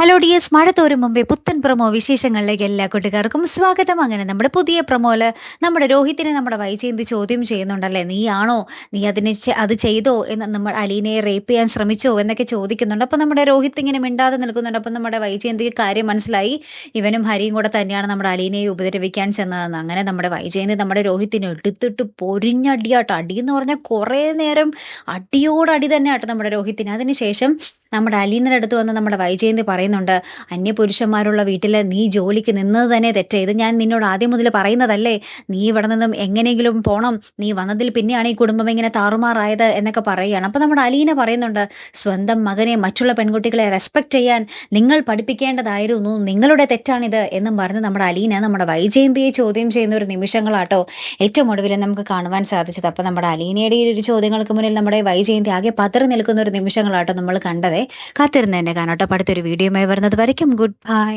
Hello dears, മഴ തോരും മുമ്പേ പുത്തൻ പ്രൊമോ വിശേഷങ്ങളിലേക്ക് എല്ലാ കൂട്ടുകാർക്കും സ്വാഗതം. അങ്ങനെ നമ്മുടെ പുതിയ പ്രൊമോയില് നമ്മുടെ രോഹിത്തിനെ നമ്മുടെ വൈജയന്തി ചോദ്യം ചെയ്യുന്നുണ്ടല്ലേ, നീയാണോ, നീ അത് ചെയ്തോ എന്ന്, നമ്മൾ അലീനയെ റേപ്പ് ചെയ്യാൻ ശ്രമിച്ചോ എന്നൊക്കെ ചോദിക്കുന്നുണ്ട്. അപ്പം നമ്മുടെ രോഹിത്ത് ഇങ്ങനെ മിണ്ടാതെ നിൽക്കുന്നുണ്ട്. അപ്പം നമ്മുടെ വൈജയന്തിക്ക് കാര്യം മനസ്സിലായി, ഇവനും ഹരിയും കൂടെ തന്നെയാണ് നമ്മുടെ അലീനയെ ഉപദ്രവിക്കാൻ ചെന്നതെന്ന്. അങ്ങനെ നമ്മുടെ വൈജയന്തി നമ്മുടെ രോഹിത്തിനെ എടുത്തിട്ട് പൊരിഞ്ഞടിയാട്ടോ, അടി എന്ന് പറഞ്ഞാൽ കുറേ നേരം അടിയോടടി തന്നെ ആട്ടോ നമ്മുടെ രോഹിത്തിന്. അതിനുശേഷം നമ്മുടെ അലീനയുടെ അടുത്ത് വന്ന് നമ്മുടെ വൈജയന്തി പറയുന്നുണ്ട്, അന്യപുരുഷന്മാരുള്ള വീട്ടിൽ നീ ജോലിക്ക് നിന്നത് തന്നെ തെറ്റേ, ഇത് ഞാൻ നിന്നോട് ആദ്യം മുതൽ പറയുന്നതല്ലേ, നീ ഇവിടെ നിന്നും എങ്ങനെയെങ്കിലും പോണം, നീ വന്നതിൽ പിന്നെയാണ് ഈ കുടുംബം ഇങ്ങനെ താറുമാറായത് എന്നൊക്കെ പറയുകയാണ്. അപ്പം നമ്മുടെ അലീന പറയുന്നുണ്ട്, സ്വന്തം മകനെ മറ്റുള്ള പെൺകുട്ടികളെ റെസ്പെക്ട് ചെയ്യാൻ നിങ്ങൾ പഠിപ്പിക്കേണ്ടതായിരുന്നു, നിങ്ങളുടെ തെറ്റാണിത് എന്നും പറഞ്ഞ് നമ്മുടെ അലീന നമ്മുടെ വൈജയന്തിയെ ചോദ്യം ചെയ്യുന്ന ഒരു നിമിഷങ്ങളാട്ടോ ഏറ്റവും ഒടുവിൽ നമുക്ക് കാണുവാൻ സാധിച്ചത്. അപ്പം നമ്മുടെ അലീനയുടെ ഈ ഒരു ചോദ്യങ്ങൾക്ക് മുന്നിൽ നമ്മുടെ വൈജയന്തി ആകെ പതറി നിൽക്കുന്ന ഒരു നിമിഷങ്ങളാട്ടോ നമ്മൾ കണ്ടതേ. കാത്തിരുന്ന് തന്നെ കാണാട്ടോ. അടുത്തൊരു വീഡിയോയുമായി വരുന്നത് വരയ്ക്കും ഗുഡ് ബൈ.